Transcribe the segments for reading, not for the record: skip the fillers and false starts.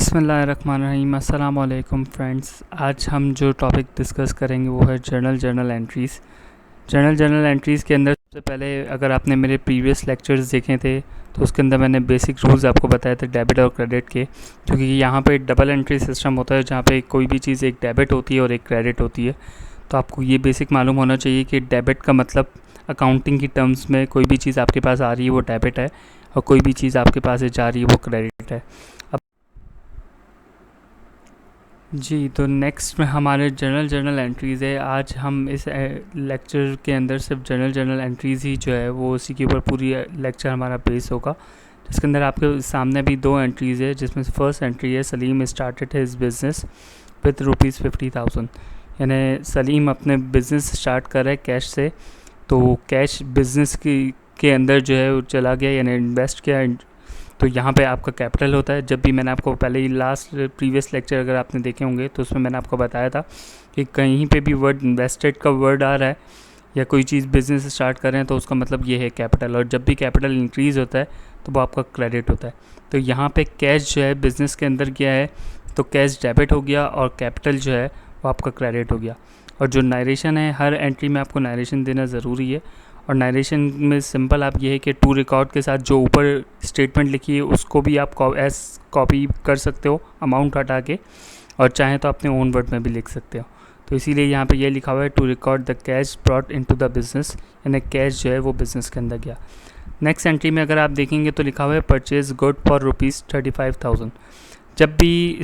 बिस्मिल्लाहिर्रहमानिर्रहीम अस्सलाम वालेकुम फ्रेंड्स। आज हम जो टॉपिक डिस्कस करेंगे वो है जर्नल एंट्रीज़। जर्नल एंट्रीज़ के अंदर सबसे पहले अगर आपने मेरे प्रीवियस लेक्चर्स देखे थे तो उसके अंदर मैंने बेसिक रूल्स आपको बताए थे डेबिट और क्रेडिट के, क्योंकि यहाँ पे डबल एंट्री सिस्टम होता है जहाँ पे कोई भी चीज़ एक डेबिट होती है और एक क्रेडिट होती है। तो आपको ये बेसिक मालूम होना चाहिए कि डेबिट का मतलब अकाउंटिंग की टर्म्स में कोई भी चीज़ आपके पास आ रही है वो डेबिट है और कोई भी चीज़ आपके पास से जा रही है वो क्रेडिट है। जी, तो नेक्स्ट में हमारे जर्नल एंट्रीज़ है। आज हम इस लेक्चर के अंदर सिर्फ जर्नल एंट्रीज़ ही जो है वो उसी के ऊपर पूरी लेक्चर हमारा बेस होगा, जिसके अंदर आपके सामने भी दो एंट्रीज़ है, जिसमें से फर्स्ट एंट्री है Salim started his business with ₹50,000। यानी सलीम अपने बिज़नेस स्टार्ट कर रहा है कैश से, तो कैश बिज़नेस के अंदर जो है वो चला गया यानी इन्वेस्ट किया। तो यहाँ पे आपका कैपिटल होता है। जब भी मैंने आपको पहले ही लास्ट प्रीवियस लेक्चर अगर आपने देखे होंगे तो उसमें मैंने आपको बताया था कि कहीं पे भी वर्ड इन्वेस्टेड का वर्ड आ रहा है या कोई चीज़ बिज़नेस स्टार्ट कर रहे हैं तो उसका मतलब ये है कैपिटल, और जब भी कैपिटल इंक्रीज़ होता है तो वो आपका क्रेडिट होता है। तो यहाँ पे कैश जो है बिज़नेस के अंदर गया है तो कैश डेबिट हो गया और कैपिटल जो है वो आपका क्रेडिट हो गया। और जो नरेशन है, हर एंट्री में आपको नरेशन देना ज़रूरी है। और नरेशन में सिंपल आप ये है कि टू रिकॉर्ड के साथ जो ऊपर स्टेटमेंट लिखी है उसको भी आप कॉपी कर सकते हो अमाउंट हटा के, और चाहें तो अपने ओन वर्ड में भी लिख सकते हो। तो इसीलिए यहाँ पे ये लिखा हुआ है to record the cash brought into the business, यानी कैश जो है वो बिज़नेस के अंदर गया। नेक्स्ट एंट्री में अगर आप देखेंगे तो लिखा हुआ है परचेज गुड फॉर ₹35,000। जब भी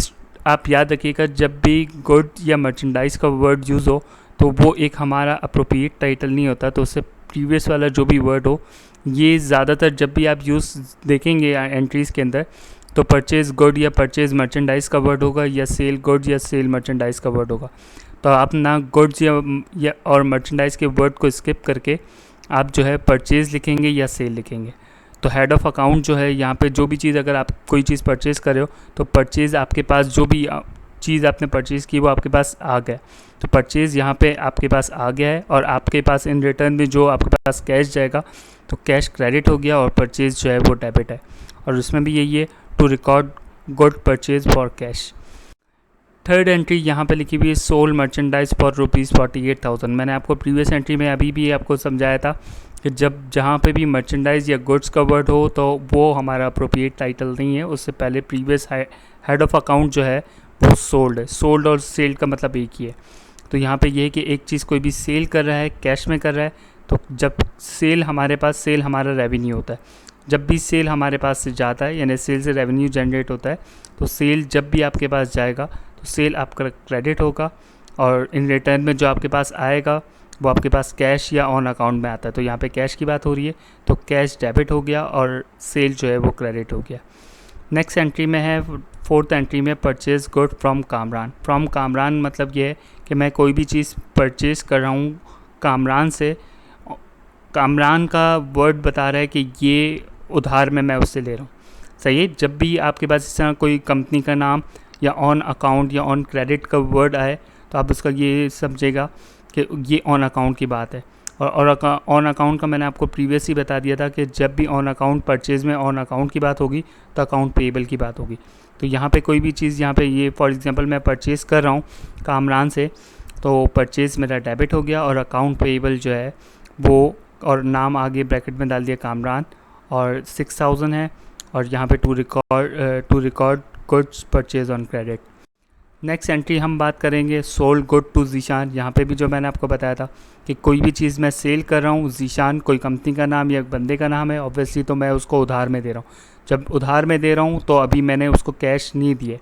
आप याद रखिएगा, जब भी गुड या मर्चेंडाइज का वर्ड यूज़ हो तो वो एक हमारा अप्रोप्रिएट टाइटल नहीं होता, तो उससे प्रीवियस वाला जो भी वर्ड हो, ये ज़्यादातर जब भी आप यूज़ देखेंगे एंट्रीज़ के अंदर तो परचेज़ गुड या परचेज़ मर्चेंडाइज़ का वर्ड होगा या सेल गुड या सेल मर्चेंडाइज़ का वर्ड होगा। तो आप ना गुड्स या और मर्चेंडाइज़ के वर्ड को स्किप करके आप जो है परचेज़ लिखेंगे या सेल लिखेंगे। तो हेड ऑफ़ अकाउंट जो है, यहाँ पे जो भी चीज़ अगर आप कोई चीज़ परचेज़ कर रहे हो तो परचेज़ आपके पास जो भी चीज़ आपने परचेज़ की वो आपके पास आ गया, तो परचेज़ यहाँ पे आपके पास आ गया है और आपके पास इन रिटर्न में जो आपके पास कैश जाएगा तो कैश क्रेडिट हो गया और परचेज़ जो है वो डेबिट है। और उसमें भी यही है to record good purchase for cash. Third entry यहाँ पे लिखी हुई है सोल मर्चेंडाइज फॉर ₹48,000। मैंने आपको प्रीवियस एंट्री में अभी भी आपको समझाया था कि जहाँ पे भी मर्चेंडाइज या गुड्स का वर्ड हो तो वो हमारा अप्रोप्रिएट टाइटल नहीं है। उससे पहले प्रीवियस हेड ऑफ़ अकाउंट जो है वो सोल्ड है। सोल्ड और सेल का मतलब एक ही है। तो यहाँ पे ये है कि एक चीज़ कोई भी सेल कर रहा है, कैश में कर रहा है, तो जब सेल हमारा रेवेन्यू होता है। जब भी सेल हमारे पास से जाता है यानी सेल से रेवेन्यू जनरेट होता है, तो सेल जब भी आपके पास जाएगा तो सेल आपका क्रेडिट होगा और इन रिटर्न में जो आपके पास आएगा वो आपके पास कैश या ऑन अकाउंट में आता है। तो यहाँ पे कैश की बात हो रही है तो कैश डेबिट हो गया और सेल जो है वो क्रेडिट हो गया। नेक्स्ट एंट्री में है फोर्थ एंट्री में purchase good from Kamran. From Kamran मतलब ये है कि मैं कोई भी चीज़ परचेज़ कर रहा हूँ कामरान से। कामरान का वर्ड बता रहा है कि ये उधार में मैं उससे ले रहा हूँ। सही है। जब भी आपके पास इस तरह कोई कंपनी का नाम या ऑन अकाउंट या ऑन क्रेडिट का वर्ड आए तो आप उसका ये समझेगा कि ये ऑन अकाउंट की बात है। और ऑन अकाउंट का मैंने आपको प्रीवियस ही बता दिया था कि जब भी ऑन अकाउंट परचेज़ में ऑन अकाउंट की बात होगी तो अकाउंट पेएबल की बात होगी। तो यहाँ पे कोई भी चीज़, यहाँ पे ये फॉर एग्जांपल मैं परचेज़ कर रहा हूँ कामरान से, तो परचेज़ मेरा डेबिट हो गया और अकाउंट पेएबल जो है वो, और नाम आगे ब्रैकेट में डाल दिया कामरान और 6,000 है, और यहाँ पे to record goods purchase on credit. Next entry हम बात करेंगे सोल्ड गुड टू जीशान। यहाँ पे भी जो मैंने आपको बताया था कि कोई भी चीज़ मैं सेल कर रहा हूँ, जीशान कोई कंपनी का नाम या बंदे का नाम है ऑब्वियसली, तो मैं उसको उधार में दे रहा हूँ। जब उधार में दे रहा हूँ तो अभी मैंने उसको कैश नहीं दिए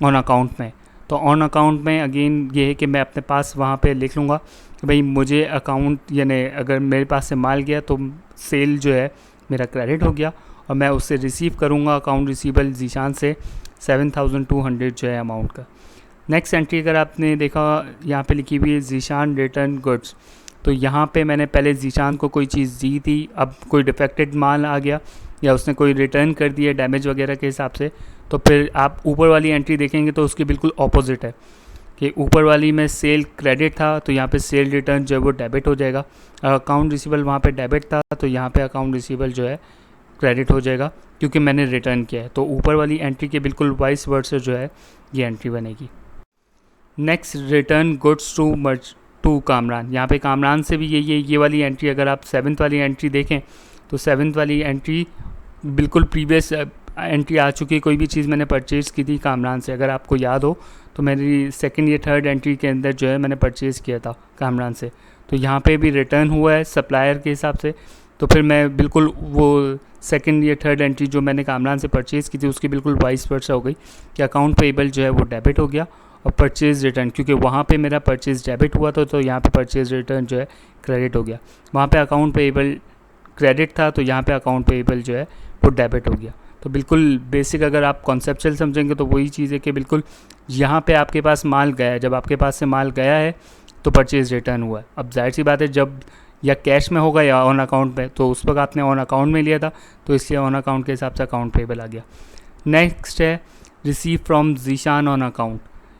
ऑन अकाउंट में, तो ऑन अकाउंट में अगेन ये है कि मैं अपने पास वहाँ पे लिख लूँगा कि भाई मुझे अकाउंट, यानी अगर मेरे पास से माल गया तो सेल जो है मेरा क्रेडिट हो गया और मैं उससे रिसीव करूँगा अकाउंट रिसीवेबल जीशान से 7,200 जो है अमाउंट का। नेक्स्ट एंट्री अगर आपने देखा यहाँ पे लिखी हुई है जीशान रिटर्न गुड्स। तो यहाँ पे मैंने पहले जीशान को कोई चीज़ दी थी, अब कोई डिफेक्टेड माल आ गया या उसने कोई रिटर्न कर दिया डैमेज वगैरह के हिसाब से, तो फिर आप ऊपर वाली एंट्री देखेंगे तो उसकी बिल्कुल ऑपोजिट है कि ऊपर वाली में सेल क्रेडिट था तो यहाँ पे सेल रिटर्न जो है वो डेबिट हो जाएगा। अकाउंट रिसीवेबल वहाँ पे डेबिट था तो यहाँ पे अकाउंट रिसीवेबल जो है क्रेडिट हो जाएगा क्योंकि मैंने रिटर्न किया है। तो ऊपर वाली एंट्री के बिल्कुल वाइस वर्सा जो है ये एंट्री बनेगी। Next, return goods to Kamran. यहाँ पे कामरान से भी ये वाली एंट्री, अगर आप 7th वाली एंट्री देखें तो 7th वाली एंट्री बिल्कुल प्रीवियस एंट्री आ चुकी है। कोई भी चीज़ मैंने परचेज़ की थी कामरान से, अगर आपको याद हो तो मेरी 2nd या 3rd एंट्री के अंदर जो है मैंने परचेज़ किया था कामरान से। तो यहाँ पे भी रिटर्न हुआ है सप्लायर के हिसाब से, तो फिर मैं बिल्कुल वो 2nd या 3rd एंट्री जो मैंने कामरान से परचेज़ की थी उसकी बिल्कुल वाइस वर्सा हो गई कि अकाउंट पेएबल जो है वो डेबिट हो गया और परचेज़ रिटर्न, क्योंकि वहाँ पे मेरा परचेज़ डेबिट हुआ था तो यहाँ पे परचेज़ रिटर्न जो है क्रेडिट हो गया। वहाँ पे अकाउंट पेएबल क्रेडिट था तो यहाँ पे अकाउंट पेएबल जो है वो डेबिट हो गया। तो बिल्कुल बेसिक अगर आप कॉन्सेप्चुअल समझेंगे तो वही चीज़ है कि बिल्कुल यहाँ पे आपके पास माल गया है, जब आपके पास से माल गया है तो परचेज़ रिटर्न हुआ है। अब जाहिर सी बात है जब या कैश में होगा या ऑन अकाउंट में, तो उस वक्त आपने ऑन अकाउंट में लिया था तो इसलिए ऑन अकाउंट के हिसाब से अकाउंट पेएबल आ गया। नेक्स्ट है receive from Zeeshan on account.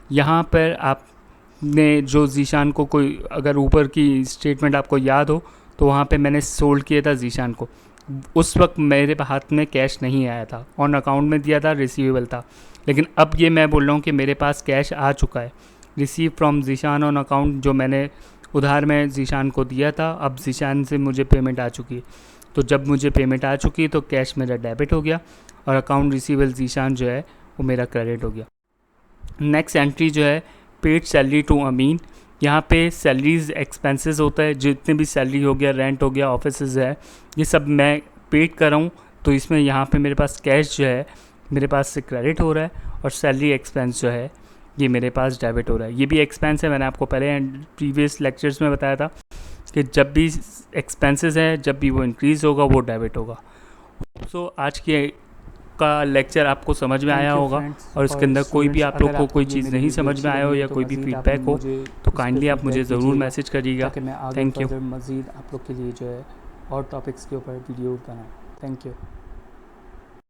यहाँ पर आपने जो जीशान को कोई, अगर ऊपर की स्टेटमेंट आपको याद हो तो वहाँ पे मैंने सोल्ड किया था जीशान को, उस वक्त मेरे हाथ में कैश नहीं आया था, ऑन अकाउंट में दिया था, रिसीवेबल था। लेकिन अब ये मैं बोल रहा हूँ कि मेरे पास कैश आ चुका है। Receive from Zeeshan on account, जो मैंने उधार में जीशान को दिया था, अब जीशान से मुझे पेमेंट आ चुकी है। तो जब मुझे पेमेंट आ चुकी है तो कैश मेरा डेबिट हो गया और अकाउंट रिसीवेबल जीशान जो है वो मेरा क्रेडिट हो गया। नेक्स्ट एंट्री जो है पेड सैलरी टू अमीन। यहाँ पे सैलरीज एक्सपेंसेस होता है, जितने भी सैलरी हो गया, रेंट हो गया, ऑफिसेज है, ये सब मैं पेड कर रहा हूँ। तो इसमें यहाँ पे मेरे पास कैश जो है मेरे पास से क्रेडिट हो रहा है और सैलरी एक्सपेंस जो है ये मेरे पास डेबिट हो रहा है। ये भी एक्सपेंस है, मैंने आपको पहले प्रीवियस लेक्चर्स में बताया था कि जब भी एक्सपेंसेस है, जब भी वो इंक्रीज़ होगा वो डेबिट होगा। सो आज के का लेक्चर आपको समझ में आया होगा और इसके अंदर कोई भी आप लोग को कोई चीज़ नहीं समझ में आया हो या कोई भी फीडबैक हो तो काइंडली आप मुझे ज़रूर मैसेज करिएगा। Thank you. मज़ीद आप लोग के लिए जो है और टॉपिक्स के ऊपर वीडियो बनाएं। Thank you.